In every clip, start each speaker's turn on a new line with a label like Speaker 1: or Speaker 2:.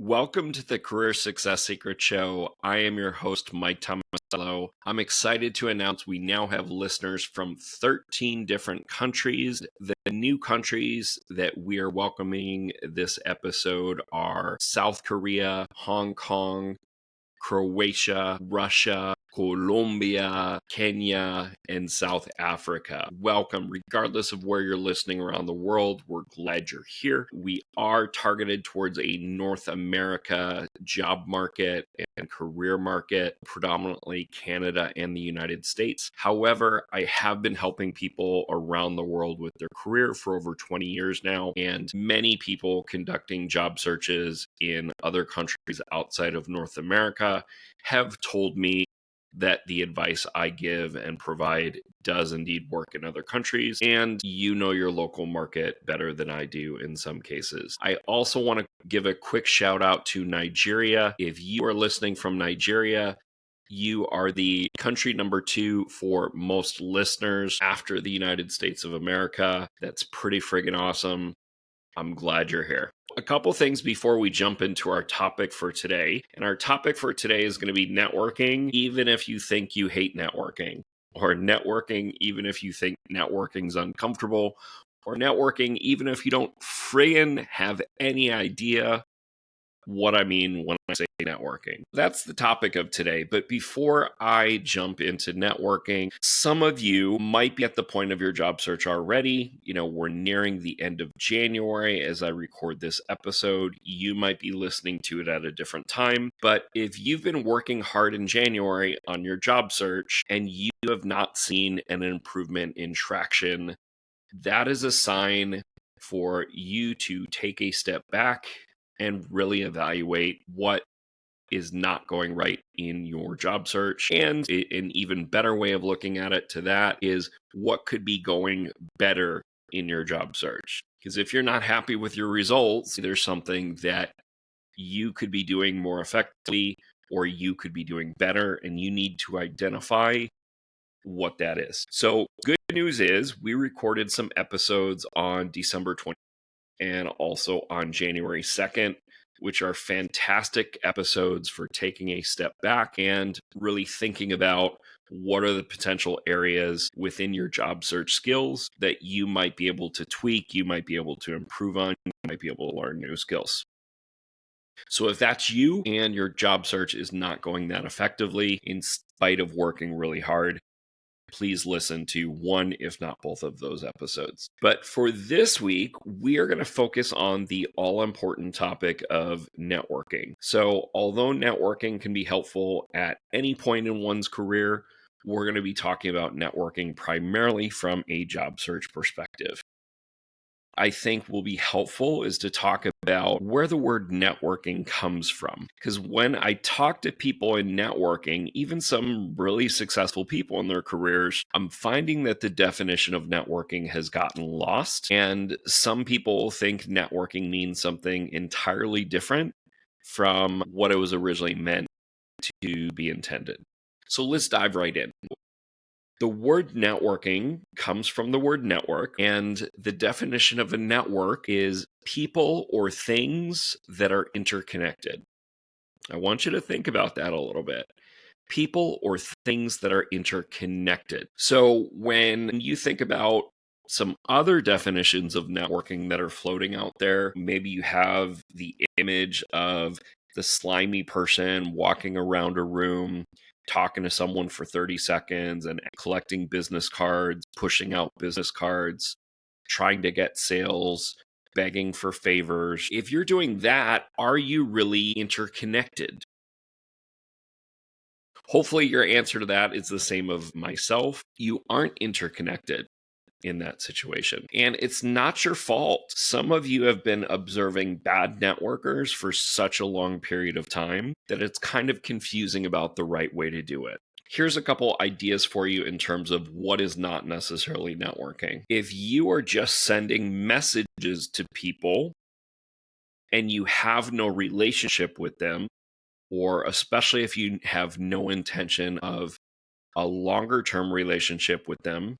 Speaker 1: Welcome to the Career Success Secret Show. I am your host, Mike Tomasello. I'm excited to announce we now have listeners from 13 different countries. The new countries that we are welcoming this episode are South Korea, Hong Kong, Croatia, Russia, Colombia, Kenya, and South Africa. Welcome, regardless of where you're listening around the world. We're glad you're here. We are targeted towards a North America job market and career market, predominantly Canada and the United States. However, I have been helping people around the world with their career for over 20 years now, and many people conducting job searches in other countries outside of North America have told me that the advice I give and provide does indeed work in other countries, and you know your local market better than I do in some cases. I also want to give a quick shout out to Nigeria. If you are listening from Nigeria, you are the country number 2 for most listeners after the United States of America. That's pretty friggin' awesome. I'm glad you're here. A couple things before we jump into our topic for today. And our topic for today is going to be networking, even if you think you hate networking, or networking, even if you think networking's uncomfortable, or networking, even if you don't friggin' have any idea what I mean when I say networking. That's the topic of today. But before I jump into networking, some of you might be at the point of your job search already. We're nearing the end of January as I record this episode. You might be listening to it at a different time. But if you've been working hard in January on your job search and you have not seen an improvement in traction, that is a sign for you to take a step back and really evaluate what is not going right in your job search. And an even better way of looking at it to that is what could be going better in your job search. Because if you're not happy with your results, there's something that you could be doing more effectively or you could be doing better, and you need to identify what that is. So good news is we recorded some episodes on December 20th and also on January 2nd, which are fantastic episodes for taking a step back and really thinking about what are the potential areas within your job search skills that you might be able to tweak, you might be able to improve on, you might be able to learn new skills. So if that's you and your job search is not going that effectively in spite of working really hard, please listen to one, if not both of those episodes. But for this week, we are going to focus on the all-important topic of networking. So although networking can be helpful at any point in one's career, we're going to be talking about networking primarily from a job search perspective. I think will be helpful is to talk about where the word networking comes from. Because when I talk to people in networking, even some really successful people in their careers, I'm finding that the definition of networking has gotten lost. And some people think networking means something entirely different from what it was originally meant to be intended. So let's dive right in. The word networking comes from the word network, and the definition of a network is people or things that are interconnected. I want you to think about that a little bit. People or things that are interconnected. So when you think about some other definitions of networking that are floating out there, maybe you have the image of the slimy person walking around a room, talking to someone for 30 seconds and collecting business cards, pushing out business cards, trying to get sales, begging for favors. If you're doing that, are you really interconnected? Hopefully your answer to that is the same of myself. You aren't interconnected in that situation. And it's not your fault. Some of you have been observing bad networkers for such a long period of time that it's kind of confusing about the right way to do it. Here's a couple ideas for you in terms of what is not necessarily networking. If you are just sending messages to people and you have no relationship with them, or especially if you have no intention of a longer term relationship with them,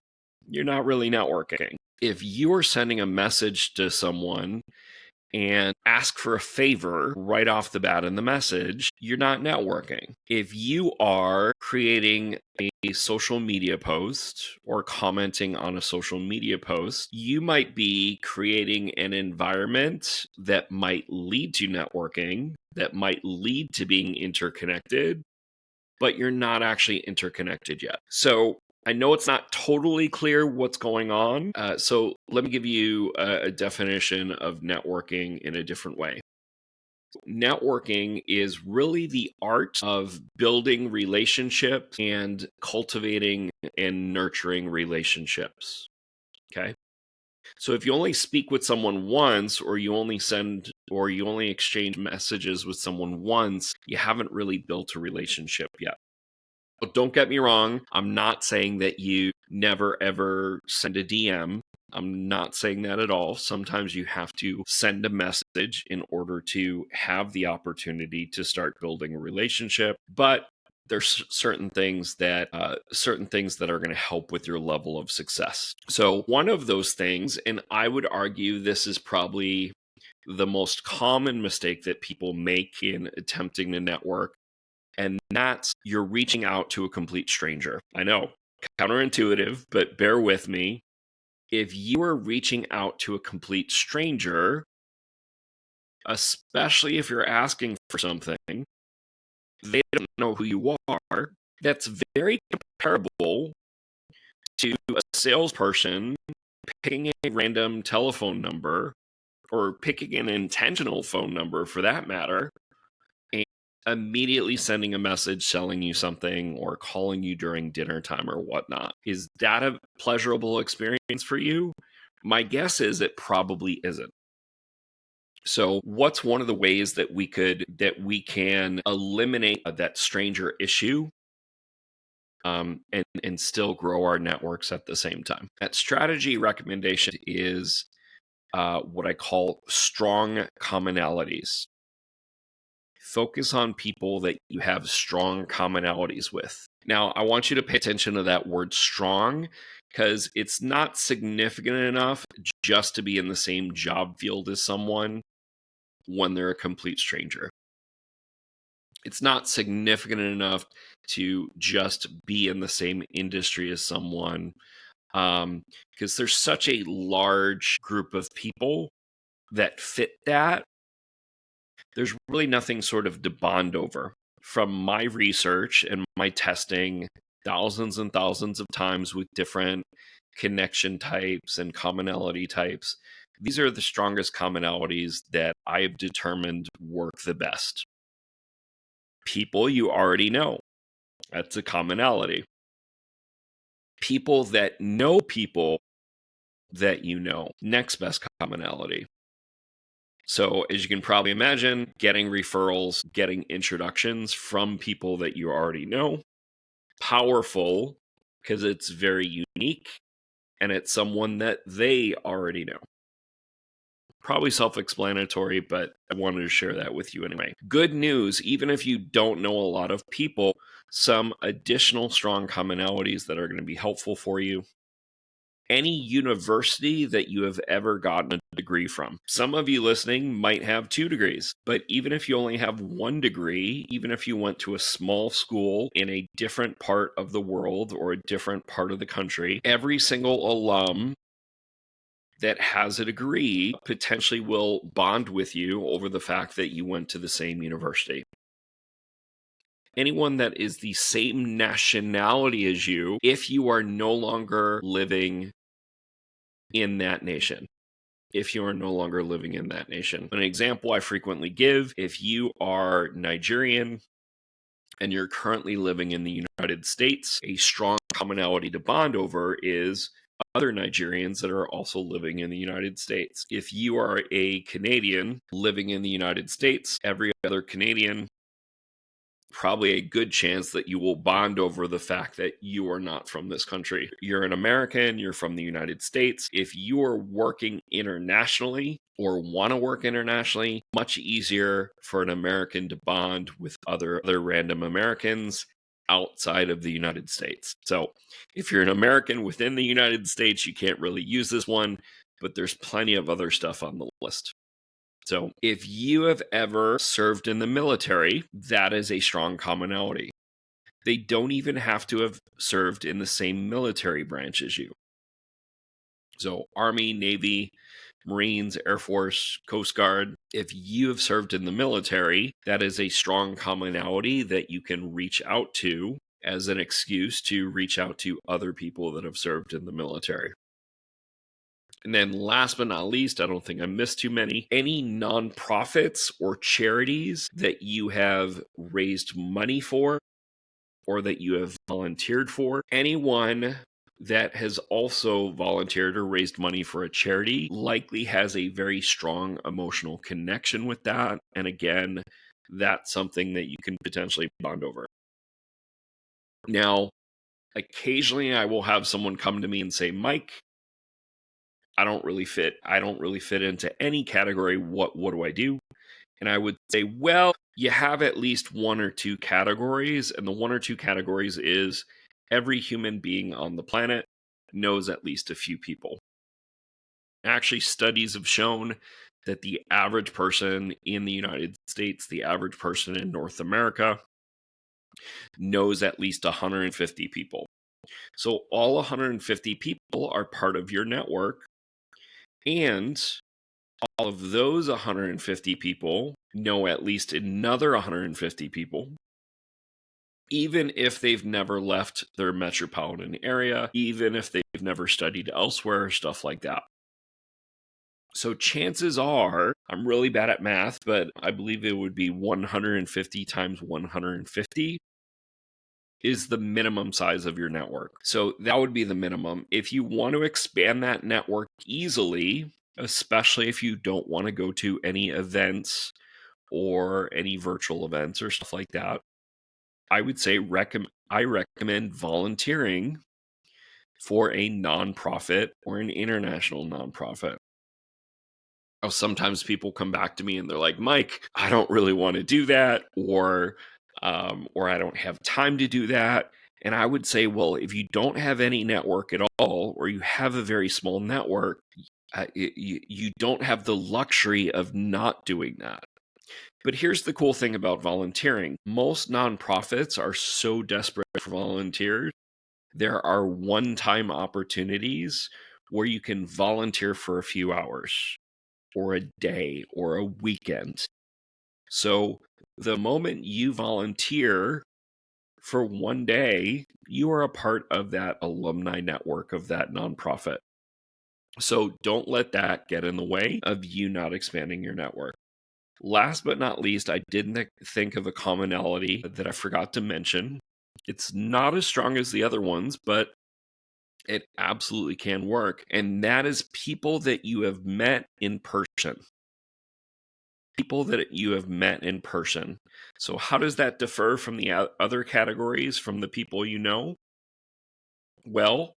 Speaker 1: you're not really networking. If you are sending a message to someone and ask for a favor right off the bat in the message, you're not networking. If you are creating a social media post or commenting on a social media post, you might be creating an environment that might lead to networking, that might lead to being interconnected, but you're not actually interconnected yet. So I know it's not totally clear what's going on. So let me give you a definition of networking in a different way. Networking is really the art of building relationships and cultivating and nurturing relationships. Okay. So if you only speak with someone once, or you only exchange messages with someone once, you haven't really built a relationship yet. Don't get me wrong. I'm not saying that you never ever send a DM. I'm not saying that at all. Sometimes you have to send a message in order to have the opportunity to start building a relationship. But there's certain things that are going to help with your level of success. So one of those things, and I would argue this is probably the most common mistake that people make in attempting to network, and that's you're reaching out to a complete stranger. I know, counterintuitive, but bear with me. If you are reaching out to a complete stranger, especially if you're asking for something, they don't know who you are. That's very comparable to a salesperson picking a random telephone number, or picking an intentional phone number for that matter, immediately sending a message selling you something or calling you during dinner time or whatnot. Is that a pleasurable experience for you? My guess is it probably isn't. So what's one of the ways that we can eliminate that stranger issue, and still grow our networks at the same time? That strategy recommendation is what I call strong commonalities. Focus on people that you have strong commonalities with. Now, I want you to pay attention to that word strong, because it's not significant enough just to be in the same job field as someone when they're a complete stranger. It's not significant enough to just be in the same industry as someone, because there's such a large group of people that fit that. There's really nothing sort of to bond over. From my research and my testing thousands and thousands of times with different connection types and commonality types, these are the strongest commonalities that I've determined work the best. People you already know, that's a commonality. People that know people that you know, next best commonality. So as you can probably imagine, getting referrals, getting introductions from people that you already know, powerful because it's very unique and it's someone that they already know. Probably self-explanatory, but I wanted to share that with you anyway. Good news, even if you don't know a lot of people, some additional strong commonalities that are going to be helpful for you. Any university that you have ever gotten a degree from. Some of you listening might have 2 degrees, but even if you only have 1 degree, even if you went to a small school in a different part of the world or a different part of the country, every single alum that has a degree potentially will bond with you over the fact that you went to the same university. Anyone that is the same nationality as you, if you are no longer living in that nation. If you are no longer living in that nation. An example I frequently give, if you are Nigerian and you're currently living in the United States, a strong commonality to bond over is other Nigerians that are also living in the United States. If you are a Canadian living in the United States, every other Canadian, probably a good chance that you will bond over the fact that you are not from this country. You're an American, you're from the United States. If you are working internationally or want to work internationally, much easier for an American to bond with other random Americans outside of the United States. So if you're an American within the United States, you can't really use this one, but there's plenty of other stuff on the list. So if you have ever served in the military, that is a strong commonality. They don't even have to have served in the same military branch as you. So Army, Navy, Marines, Air Force, Coast Guard, if you have served in the military, that is a strong commonality that you can reach out to as an excuse to reach out to other people that have served in the military. And then last but not least, I don't think I missed too many, any nonprofits or charities that you have raised money for or that you have volunteered for. Anyone that has also volunteered or raised money for a charity likely has a very strong emotional connection with that. And again, that's something that you can potentially bond over. Now, occasionally I will have someone come to me and say, Mike, I don't really fit into any category. What do I do? And I would say, well, you have at least one or two categories. And the one or two categories is every human being on the planet knows at least a few people. Actually, studies have shown that the average person in the United States, the average person in North America, knows at least 150 people. So all 150 people are part of your network. And all of those 150 people know at least another 150 people, even if they've never left their metropolitan area, even if they've never studied elsewhere, stuff like that. So chances are, I'm really bad at math, but I believe it would be 150 times 150 is the minimum size of your network. So that would be the minimum. If you want to expand that network easily, especially if you don't want to go to any events or any virtual events or stuff like that, I would say I recommend volunteering for a nonprofit or an international nonprofit. Sometimes people come back to me and they're like, Mike, I don't really want to do that, or I don't have time to do that. And I would say, well, if you don't have any network at all, or you have a very small network, you don't have the luxury of not doing that. But here's the cool thing about volunteering. Most nonprofits are so desperate for volunteers. There are one-time opportunities where you can volunteer for a few hours or a day or a weekend. So the moment you volunteer for one day, you are a part of that alumni network of that nonprofit. So don't let that get in the way of you not expanding your network. Last but not least, I didn't think of a commonality that I forgot to mention. It's not as strong as the other ones, but it absolutely can work. And that is people that you have met in person. People that you have met in person. So how does that differ from the other categories, from the people you know? Well,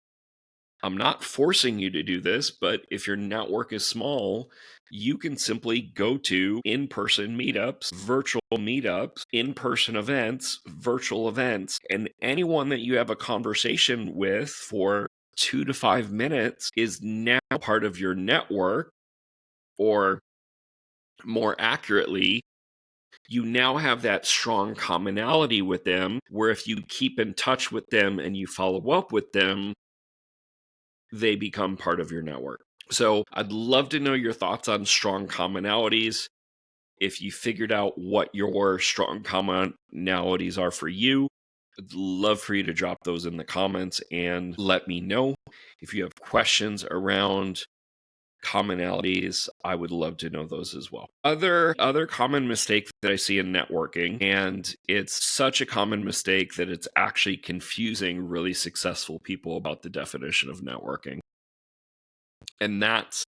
Speaker 1: I'm not forcing you to do this, but if your network is small, you can simply go to in-person meetups, virtual meetups, in-person events, virtual events, and anyone that you have a conversation with for 2 to 5 minutes is now part of your network, or more accurately, you now have that strong commonality with them, where if you keep in touch with them and you follow up with them, they become part of your network. So I'd love to know your thoughts on strong commonalities. If you figured out what your strong commonalities are for you, I'd love for you to drop those in the comments and let me know. If you have questions around commonalities, I would love to know those as well. Other common mistake that I see in networking, and it's such a common mistake that it's actually confusing really successful people about the definition of networking. And that's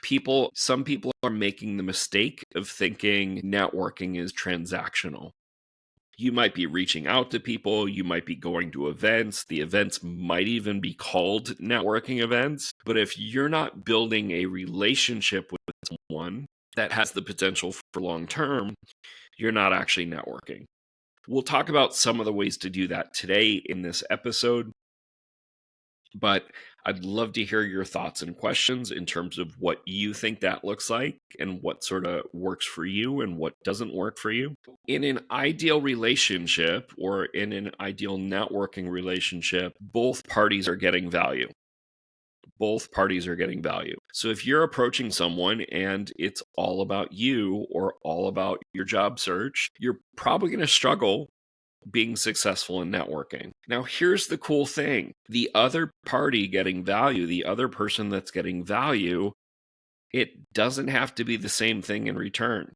Speaker 1: some people are making the mistake of thinking networking is transactional. You might be reaching out to people, you might be going to events, the events might even be called networking events. But if you're not building a relationship with someone that has the potential for long term, you're not actually networking. We'll talk about some of the ways to do that today in this episode. But I'd love to hear your thoughts and questions in terms of what you think that looks like and what sort of works for you and what doesn't work for you. In an ideal relationship or in an ideal networking relationship, both parties are getting value. Both parties are getting value. So if you're approaching someone and it's all about you or all about your job search, you're probably going to struggle being successful in networking. Now, here's the cool thing. The other party getting value, the other person that's getting value, it doesn't have to be the same thing in return.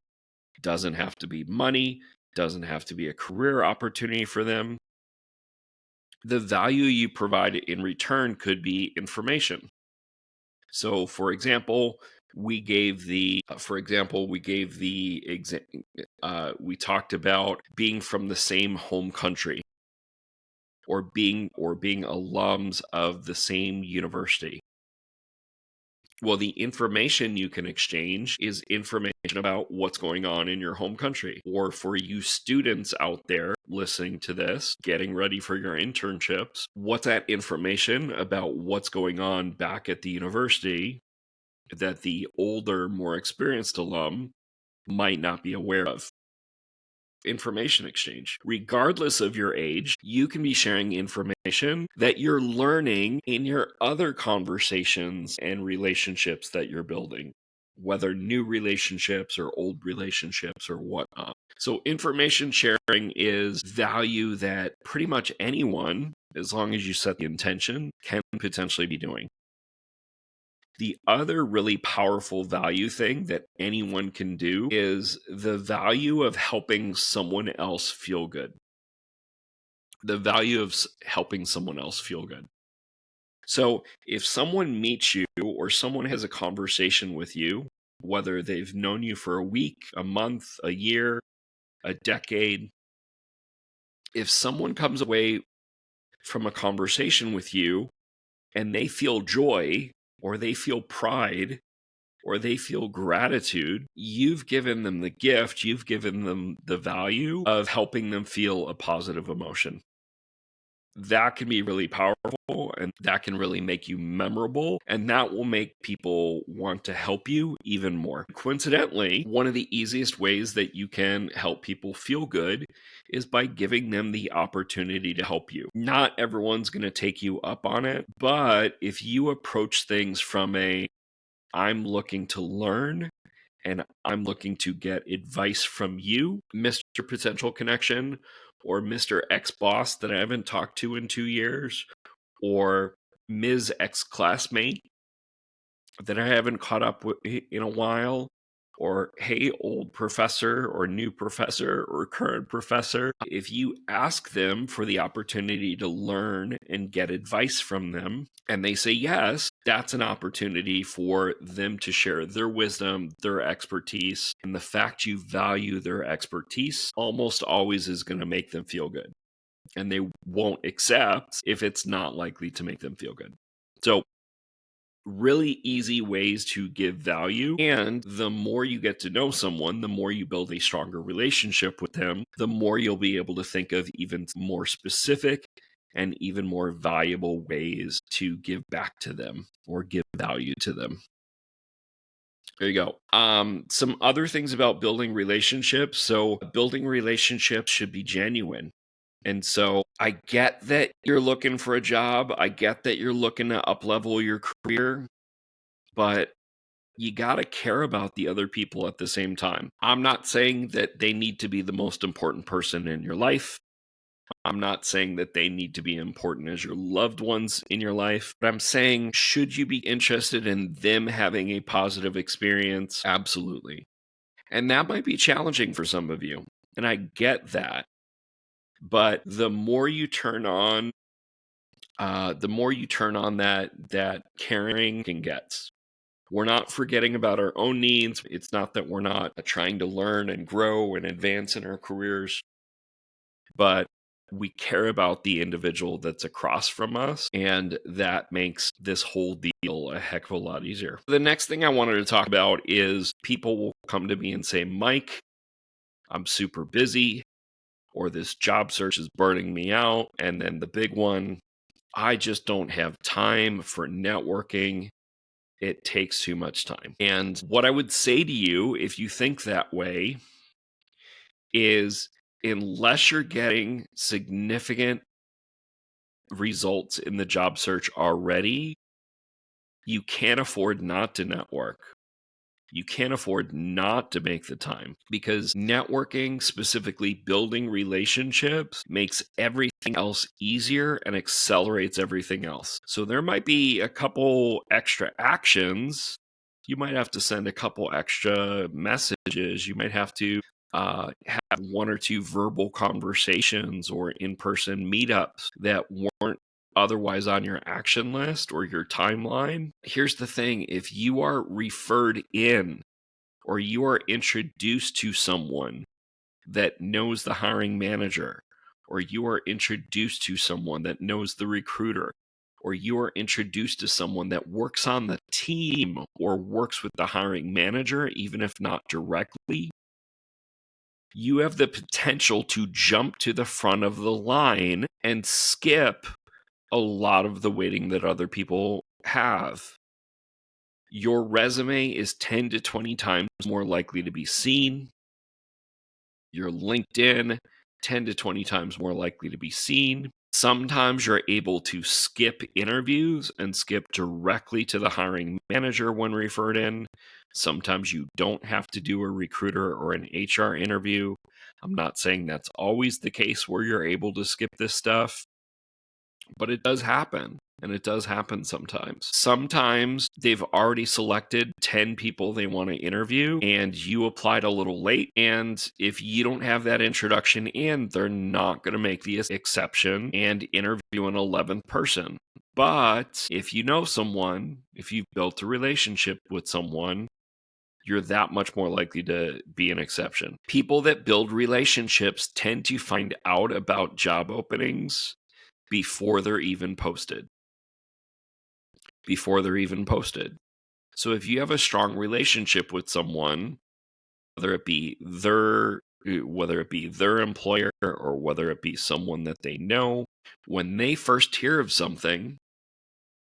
Speaker 1: It doesn't have to be money, doesn't have to be a career opportunity for them. The value you provide in return could be information. So, for example, we talked about being from the same home country or being alums of the same university. Well, the information you can exchange is information about what's going on in your home country. Or for you students out there listening to this, getting ready for your internships, what's that information about what's going on back at the university that the older, more experienced alum might not be aware of? Information exchange. Regardless of your age, you can be sharing information that you're learning in your other conversations and relationships that you're building, whether new relationships or old relationships or whatnot. So, information sharing is value that pretty much anyone, as long as you set the intention, can potentially be doing. The other really powerful value thing that anyone can do is the value of helping someone else feel good. The value of helping someone else feel good. So if someone meets you or someone has a conversation with you, whether they've known you for a week, a month, a year, a decade, if someone comes away from a conversation with you and they feel joy or they feel pride or they feel gratitude, you've given them the gift, you've given them the value of helping them feel a positive emotion. That can be really powerful and that can really make you memorable, and that will make people want to help you even more. Coincidentally, one of the easiest ways that you can help people feel good is by giving them the opportunity to help you. Not everyone's going to take you up on it, but if you approach things from I'm looking to learn and I'm looking to get advice from you, Mr. Potential Connection, or Mr. X Boss that I haven't talked to in 2 years, or Ms. X Classmate that I haven't caught up with in a while, or hey, old professor, or new professor, or current professor. If you ask them for the opportunity to learn and get advice from them, and they say yes, that's an opportunity for them to share their wisdom, their expertise, and the fact you value their expertise almost always is going to make them feel good. And they won't accept if it's not likely to make them feel good. So really easy ways to give value. And the more you get to know someone, the more you build a stronger relationship with them, the more you'll be able to think of even more specific and even more valuable ways to give back to them or give value to them. There you go. Some other things about building relationships. So building relationships should be genuine. And so I get that you're looking for a job. I get that you're looking to up-level your career, but you got to care about the other people at the same time. I'm not saying that they need to be the most important person in your life. I'm not saying that they need to be important as your loved ones in your life, but I'm saying, should you be interested in them having a positive experience? Absolutely. And that might be challenging for some of you. And I get that. But the more you turn on that caring can gets. We're not forgetting about our own needs. It's not that we're not trying to learn and grow and advance in our careers, but we care about the individual that's across from us, and that makes this whole deal a heck of a lot easier. The next thing I wanted to talk about is people will come to me and say, Mike, I'm super busy, or this job search is burning me out. And then the big one, I just don't have time for networking. It takes too much time. And what I would say to you, if you think that way, is unless you're getting significant results in the job search already, you can't afford not to network. You can't afford not to make the time, because networking, specifically building relationships, makes everything else easier and accelerates everything else. So there might be a couple extra actions. You might have to send a couple extra messages. You might have to have one or two verbal conversations or in-person meetups that weren't otherwise on your action list or your timeline. Here's the thing: if you are referred in or you are introduced to someone that knows the hiring manager, or you are introduced to someone that knows the recruiter, or you are introduced to someone that works on the team or works with the hiring manager, even if not directly, you have the potential to jump to the front of the line and skip a lot of the waiting that other people have. Your resume is 10 to 20 times more likely to be seen. Your LinkedIn, 10 to 20 times more likely to be seen. Sometimes you're able to skip interviews and skip directly to the hiring manager when referred in. Sometimes you don't have to do a recruiter or an HR interview. I'm not saying that's always the case where you're able to skip this stuff, but it does happen. And it does happen sometimes. Sometimes they've already selected 10 people they want to interview, and you applied a little late. And if you don't have that introduction in, they're not going to make the exception and interview an 11th person. But if you know someone, if you've built a relationship with someone, you're that much more likely to be an exception. People that build relationships tend to find out about job openings before they're even posted. So if you have a strong relationship with someone, whether it be their employer or whether it be someone that they know, when they first hear of something,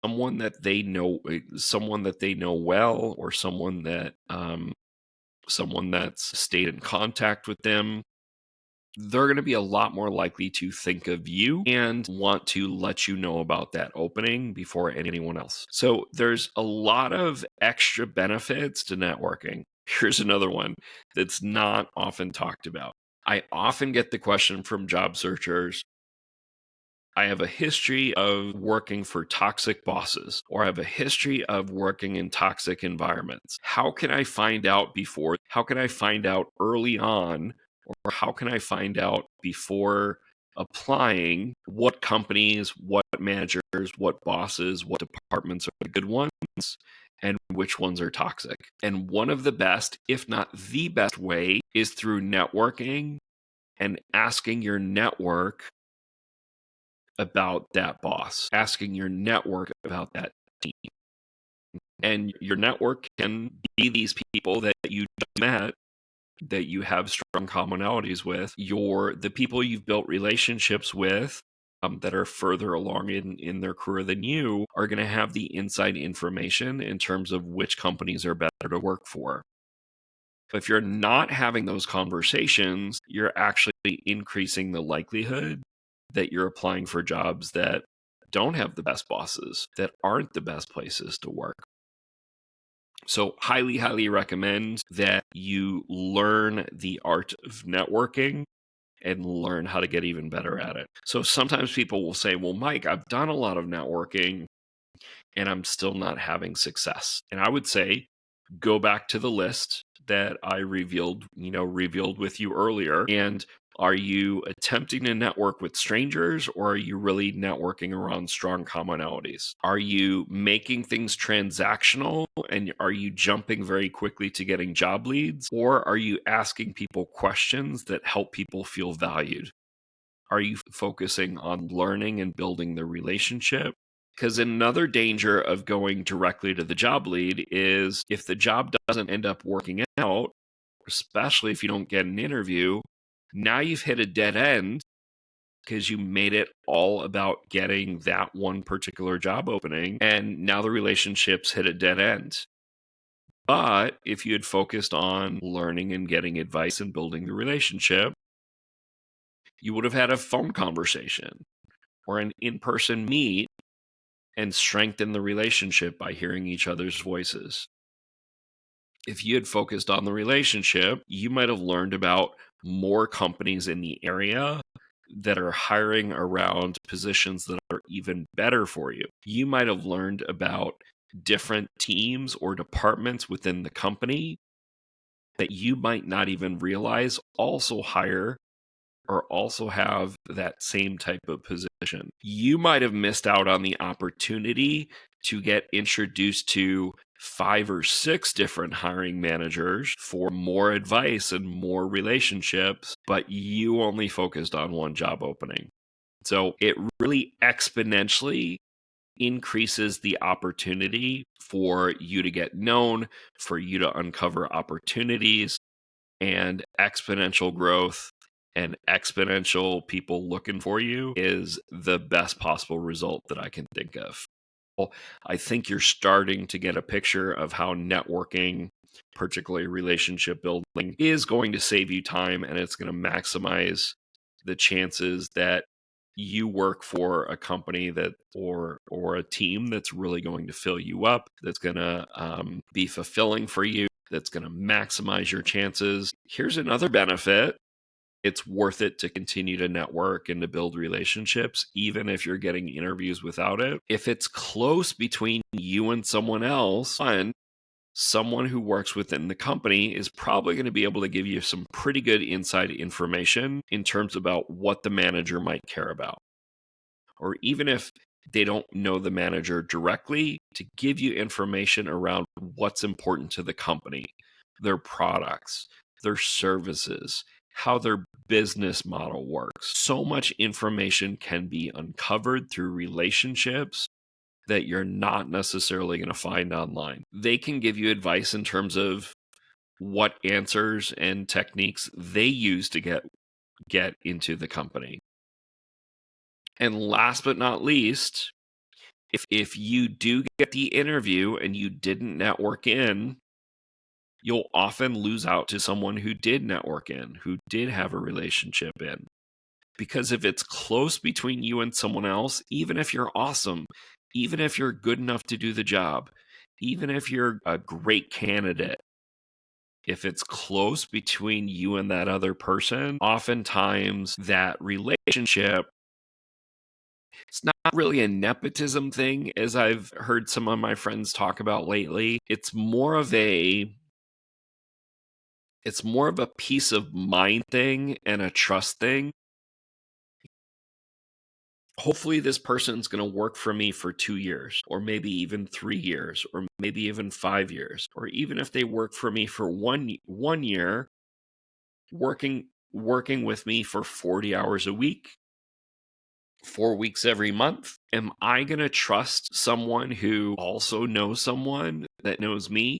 Speaker 1: someone that they know well, or someone that's stayed in contact with them, they're going to be a lot more likely to think of you and want to let you know about that opening before anyone else. So there's a lot of extra benefits to networking. Here's another one that's not often talked about. I often get the question from job searchers: I have a history of working for toxic bosses, or I have a history of working in toxic environments. How can I find out early on, or how can I find out before applying what companies, what managers, what bosses, what departments are the good ones and which ones are toxic? And one of the best, if not the best way, is through networking and asking your network about that boss, asking your network about that team. And your network can be these people that you met, that you have strong commonalities with, the people you've built relationships with that are further along in their career than you, are going to have the inside information in terms of which companies are better to work for. If you're not having those conversations, you're actually increasing the likelihood that you're applying for jobs that don't have the best bosses, that aren't the best places to work. So highly, highly recommend that you learn the art of networking and learn how to get even better at it. So sometimes people will say, well, Mike, I've done a lot of networking and I'm still not having success. And I would say, go back to the list that I revealed with you earlier. And are you attempting to network with strangers, or are you really networking around strong commonalities? Are you making things transactional, and are you jumping very quickly to getting job leads? Or are you asking people questions that help people feel valued? Are you focusing on learning and building the relationship? Because another danger of going directly to the job lead is, if the job doesn't end up working out, especially if you don't get an interview, now you've hit a dead end because you made it all about getting that one particular job opening, and now the relationships hit a dead end. But if you had focused on learning and getting advice and building the relationship, you would have had a phone conversation or an in-person meet and strengthened the relationship by hearing each other's voices. If you had focused on the relationship, you might have learned about more companies in the area that are hiring around positions that are even better for you. You might have learned about different teams or departments within the company that you might not even realize also hire or also have that same type of position. You might have missed out on the opportunity to get introduced to 5 or 6 different hiring managers for more advice and more relationships, but you only focused on one job opening. So it really exponentially increases the opportunity for you to get known, for you to uncover opportunities, and exponential growth and exponential people looking for you is the best possible result that I can think of. I think you're starting to get a picture of how networking, particularly relationship building, is going to save you time, and it's going to maximize the chances that you work for a company that or a team that's really going to fill you up, that's going to be fulfilling for you, that's going to maximize your chances. Here's another benefit. It's worth it to continue to network and to build relationships, even if you're getting interviews without it. If it's close between you and someone else, someone who works within the company is probably going to be able to give you some pretty good inside information in terms about what the manager might care about. Or even if they don't know the manager directly, to give you information around what's important to the company, their products, their services, how their business model works. So much information can be uncovered through relationships that you're not necessarily going to find online. They can give you advice in terms of what answers and techniques they use to get into the company. And last but not least, if you do get the interview and you didn't network in, you'll often lose out to someone who did network in, who did have a relationship in. Because if it's close between you and someone else, even if you're awesome, even if you're good enough to do the job, even if you're a great candidate, if it's close between you and that other person, oftentimes that relationship, it's not really a nepotism thing, as I've heard some of my friends talk about lately. It's more of a peace of mind thing and a trust thing. Hopefully this person's going to work for me for 2 years, or maybe even 3 years, or maybe even 5 years, or even if they work for me for one year, working with me for 40 hours a week, 4 weeks every month. Am I going to trust someone who also knows someone that knows me?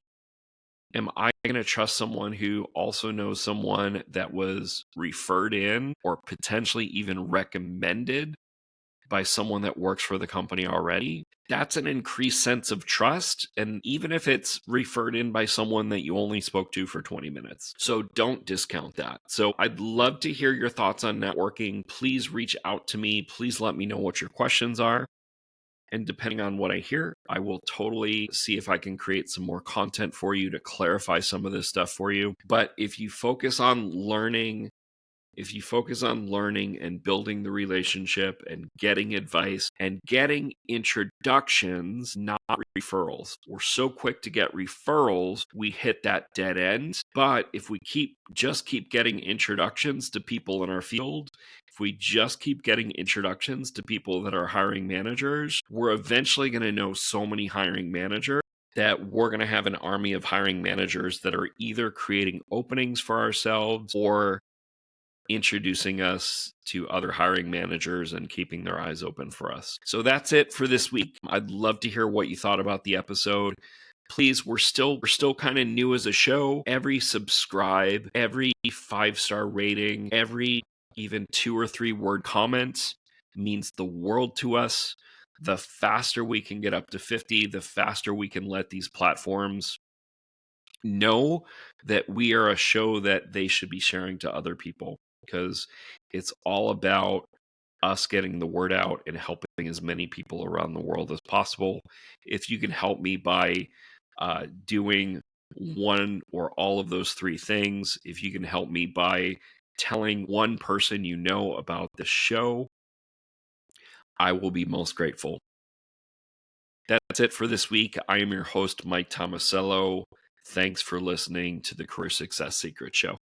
Speaker 1: Am I going to trust someone who also knows someone that was referred in or potentially even recommended by someone that works for the company already? That's an increased sense of trust. And even if it's referred in by someone that you only spoke to for 20 minutes. So don't discount that. So I'd love to hear your thoughts on networking. Please reach out to me. Please let me know what your questions are. And depending on what I hear, I will totally see if I can create some more content for you to clarify some of this stuff for you. But if you focus on learning and building the relationship and getting advice and getting introductions, not referrals. We're so quick to get referrals, we hit that dead end. But if we just keep getting introductions to people in our field, if we just keep getting introductions to people that are hiring managers, we're eventually going to know so many hiring managers that we're going to have an army of hiring managers that are either creating openings for ourselves or introducing us to other hiring managers and keeping their eyes open for us. So that's it for this week. I'd love to hear what you thought about the episode. Please, we're still kind of new as a show. Every subscribe, every 5-star rating, every even 2 or 3 word comments means the world to us. The faster we can get up to 50, the faster we can let these platforms know that we are a show that they should be sharing to other people, because it's all about us getting the word out and helping as many people around the world as possible. If you can help me by doing one or all of those 3 things, if you can help me by telling one person you know about the show, I will be most grateful. That's it for this week. I am your host, Mike Tomasello. Thanks for listening to the Career Success Secret Show.